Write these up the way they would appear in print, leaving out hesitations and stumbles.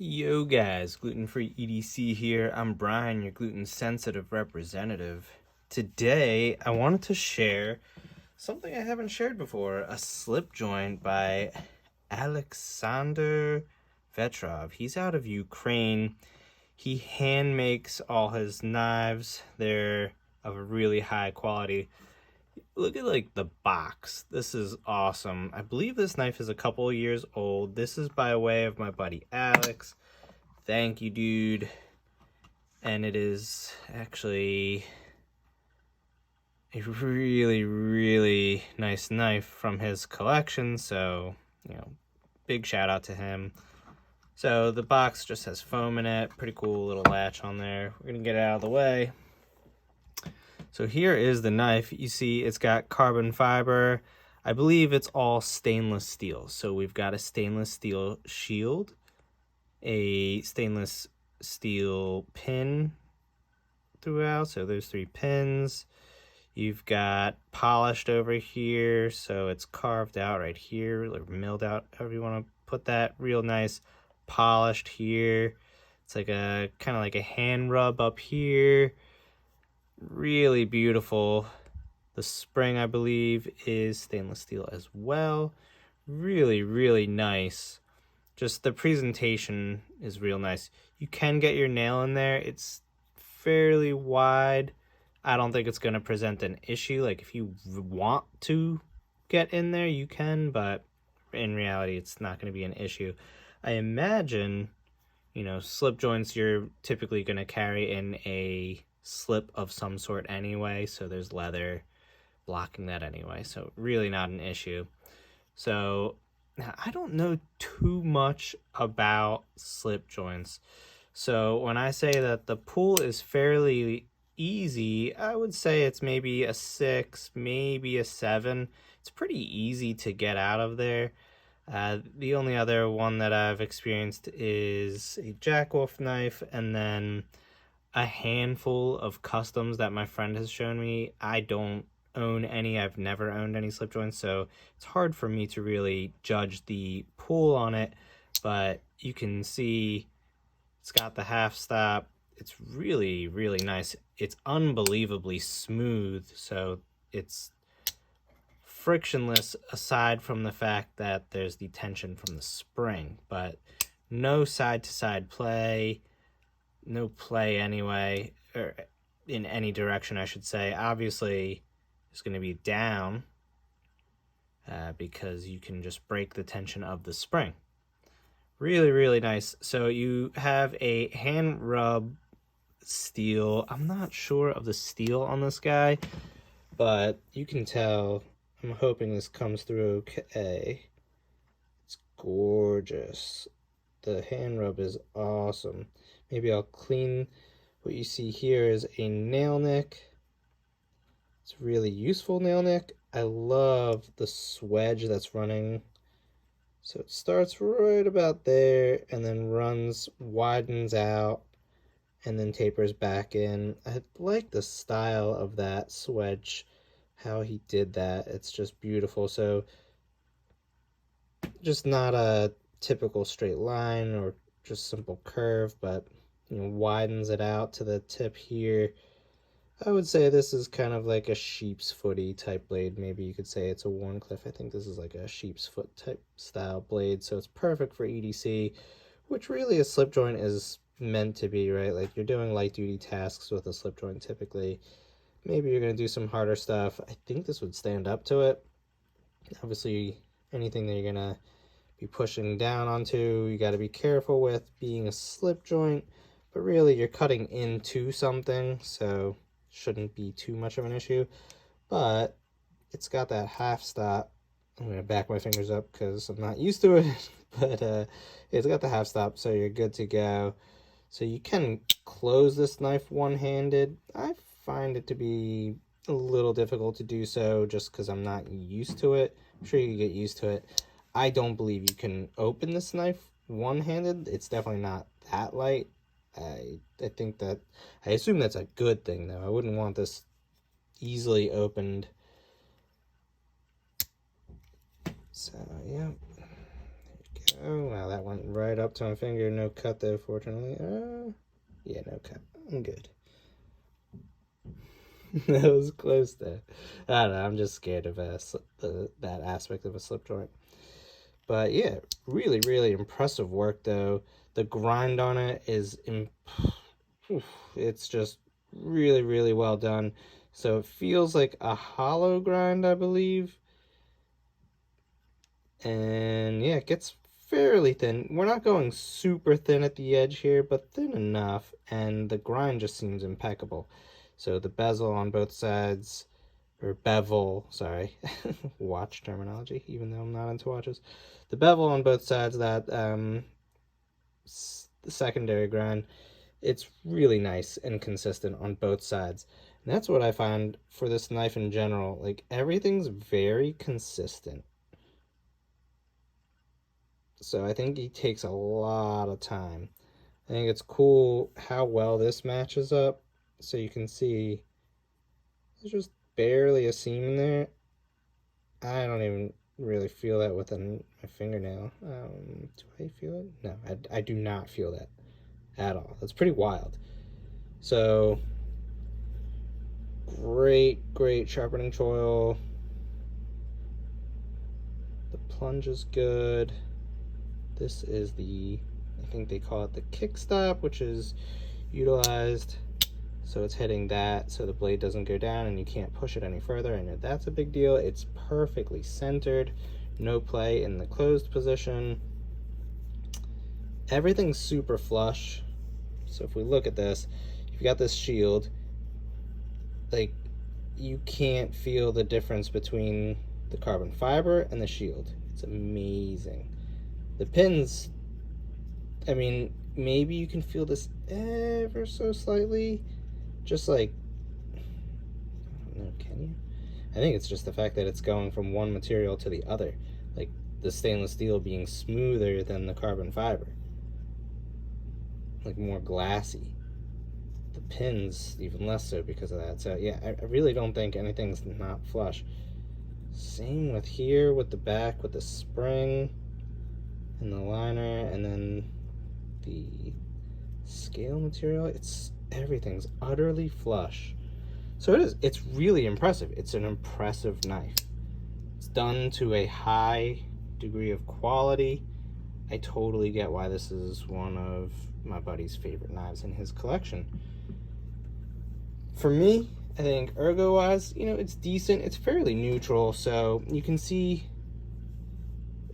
Yo guys, Gluten-Free EDC here. I'm Brian, your gluten-sensitive representative. Today, I wanted to share something I haven't shared before, a slip joint by Aleksandr Vetrov. He's out of Ukraine. He hand makes all his knives. They're of a really high quality. Look at like the box. This is awesome. I believe this knife is a couple years old. This is by way of my buddy Alex. Thank you, dude. And it is actually a really nice knife from his collection. So, big shout out to him. So the box just has foam in it. Pretty cool little latch on there. We're gonna get it out of the way. So here is the knife. You see it's got carbon fiber. I believe it's all stainless steel. So we've got a stainless steel shield, a stainless steel pin throughout. So there's 3 pins. You've got polished over here. So it's carved out right here, or milled out, however you want to put that. Real nice polished here. It's like a kind of like a hand rub up here. Really beautiful. The spring, I believe, is stainless steel as well. Really nice. Just the presentation is real nice. You can get your nail in there. It's fairly wide. I don't think it's going to present an issue. Like if you want to get in there, you can, but in reality, it's not going to be an issue. I imagine, slip joints you're typically going to carry in a slip of some sort anyway, so there's leather blocking that anyway, so really not an issue. So now I don't know too much about slip joints, so when I say that the pull is fairly easy, I would say it's maybe a 6, maybe a 7. It's pretty easy to get out of there. The only other one that I've experienced is a jack-off knife, and then a handful of customs that my friend has shown me. I don't own any. I've never owned any slip joints, so it's hard for me to really judge the pull on it, but you can see it's got the half stop. It's really nice. It's unbelievably smooth, so it's frictionless aside from the fact that there's the tension from the spring, but no side-to-side play. No play anyway, or in any direction, I should say. Obviously, it's going to be down because you can just break the tension of the spring. Really nice. So you have a hand rub steel. I'm not sure of the steel on this guy, but you can tell. I'm hoping this comes through okay. It's gorgeous. The hand rub is awesome. Maybe I'll clean. What you see here is a nail nick. It's a really useful nail nick. I love the swedge that's running. So it starts right about there and then widens out and then tapers back in. I like the style of that swedge, how he did that. It's just beautiful. So just not a typical straight line or just simple curve, but widens it out to the tip here. I would say this is kind of like a sheep's footy type blade. Maybe you could say it's a Warncliffe. I think this is like a sheep's foot type style blade, so it's perfect for EDC, which really a slip joint is meant to be, right? Like you're doing light duty tasks with a slip joint typically. Maybe you're going to do some harder stuff. I think this would stand up to it. Obviously, anything that you're going to be pushing down onto, you got to be careful with being a slip joint, but really you're cutting into something, so shouldn't be too much of an issue. But it's got that half stop. I'm going to back my fingers up because I'm not used to it, but it's got the half stop, so you're good to go. So you can close this knife one-handed. I find it to be a little difficult to do so just because I'm not used to it. I'm sure you can get used to it. I don't believe you can open this knife one-handed. It's definitely not that light. I assume that's a good thing, though. I wouldn't want this easily opened. So, yeah. There you Oh, wow, that went right up to my finger. No cut though, fortunately. Yeah, no cut. I'm good. That was close though. I don't know, I'm just scared of that aspect of a slip joint. But yeah, really, really impressive work though. The grind on it is, it's just really, really well done. So it feels like a hollow grind, I believe. And yeah, it gets fairly thin. We're not going super thin at the edge here, but thin enough. And the grind just seems impeccable. So the bezel on both sides, or bevel, sorry, watch terminology, even though I'm not into watches. The bevel on both sides of that the secondary grind, it's really nice and consistent on both sides. And that's what I find for this knife in general. Like, everything's very consistent. So I think he takes a lot of time. I think it's cool how well this matches up. So you can see there's just barely a seam in there. I don't even really feel that with my fingernail. Do I feel it? No, I do not feel that at all. That's pretty wild. So great sharpening choil. The plunge is good. This is I think they call it the kick stop, which is utilized so it's hitting that so the blade doesn't go down and you can't push it any further. I know that's a big deal. It's perfectly centered, no play in the closed position. Everything's super flush. So if we look at this, you've got this shield, like, you can't feel the difference between the carbon fiber and the shield. It's amazing. The pins, I mean, maybe you can feel this ever so slightly, just like, I don't know, can you? I think it's just the fact that it's going from one material to the other, like the stainless steel being smoother than the carbon fiber, like more glassy. The pins even less so because of that. So yeah, I really don't think anything's not flush. Same with here, with the back, with the spring and the liner, and then the scale material. Everything's utterly flush. So it's really impressive. It's an impressive knife. It's done to a high degree of quality. I totally get why this is one of my buddy's favorite knives in his collection. For me, I think ergo wise, it's decent. It's fairly neutral, so you can see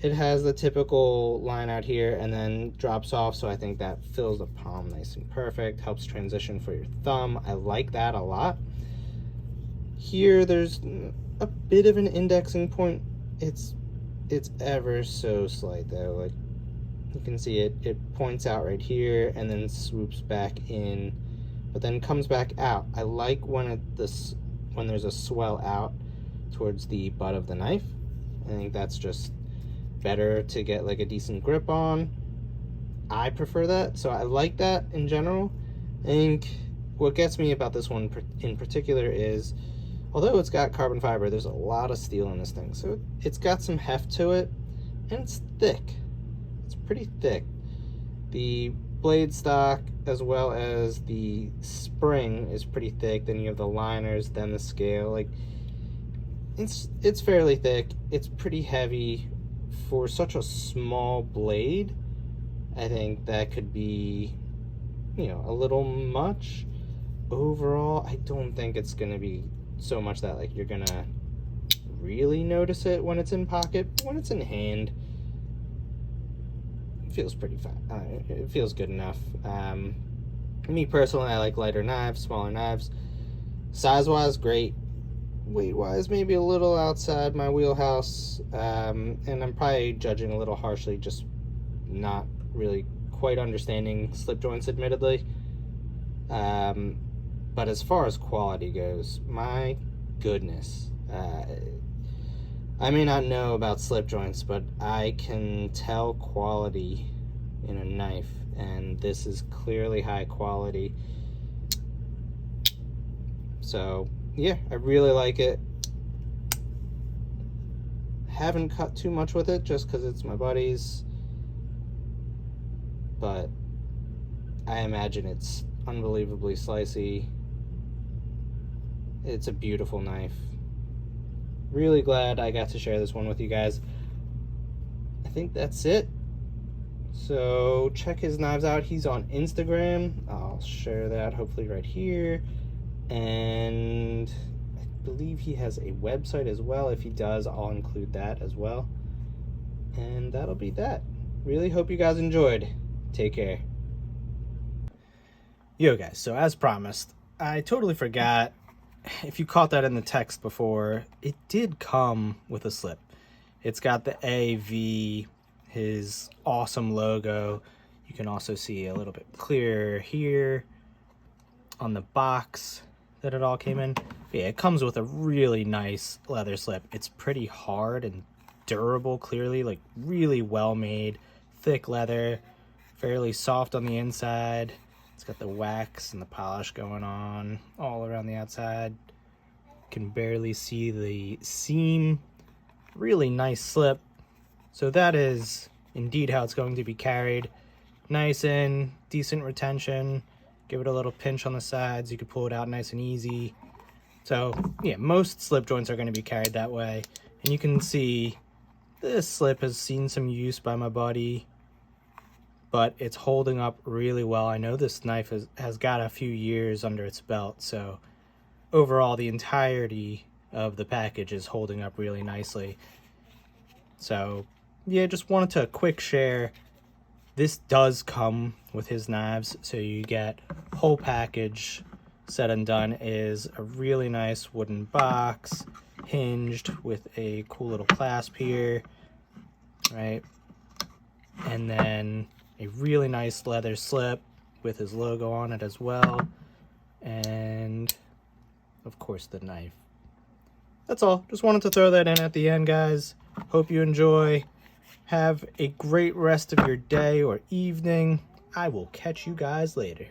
it has the typical line out here and then drops off, so I think that fills the palm nice and perfect, helps transition for your thumb. I like that a lot. Here there's a bit of an indexing point. It's ever so slight though. Like, you can see it points out right here and then swoops back in, but then comes back out. I like when there's a swell out towards the butt of the knife. I think that's just better to get like a decent grip on. I prefer that, so I like that in general. I think what gets me about this one in particular is, although it's got carbon fiber, there's a lot of steel in this thing, so it's got some heft to it, and it's thick. It's pretty thick. The blade stock as well as the spring is pretty thick. Then you have the liners, then the scale. Like, it's fairly thick. It's pretty heavy for such a small blade. I think that could be, a little much. Overall, I don't think it's gonna be so much that like you're gonna really notice it when it's in pocket. But when it's in hand, it feels pretty fine. It feels good enough. Me personally, I like lighter knives, smaller knives. Size-wise, great. Weight-wise, maybe a little outside my wheelhouse, and I'm probably judging a little harshly, just not really quite understanding slip joints, admittedly. But as far as quality goes, my goodness, I may not know about slip joints, but I can tell quality in a knife, and this is clearly high quality. So yeah, I really like it. Haven't cut too much with it just because it's my buddy's. but I imagine it's unbelievably slicey. It's a beautiful knife. Really glad I got to share this one with you guys. I think that's it. So check his knives out. He's on Instagram. I'll share that hopefully right here. And I believe he has a website as well. If he does, I'll include that as well. And that'll be that. Really hope you guys enjoyed. Take care. Yo guys, so as promised, I totally forgot. If you caught that in the text before, it did come with a slip. It's got the AV, his awesome logo. You can also see a little bit clearer here on the box that it all came in. But yeah, it comes with a really nice leather slip. It's pretty hard and durable, clearly, like really well made, thick leather, fairly soft on the inside. It's got the wax and the polish going on all around the outside. Can barely see the seam. Really nice slip. So that is indeed how it's going to be carried. Nice and decent retention. Give it a little pinch on the sides. You can pull it out nice and easy. So yeah, most slip joints are going to be carried that way. And you can see this slip has seen some use by my buddy, but it's holding up really well. I know this knife has got a few years under its belt, so overall the entirety of the package is holding up really nicely. So yeah, just wanted to quick share. This does come with his knives, so you get whole package. Said and done is a really nice wooden box, hinged with a cool little clasp here, right? And then a really nice leather slip with his logo on it as well. And of course the knife. That's all. Just wanted to throw that in at the end, guys. Hope you enjoy. Have a great rest of your day or evening. I will catch you guys later.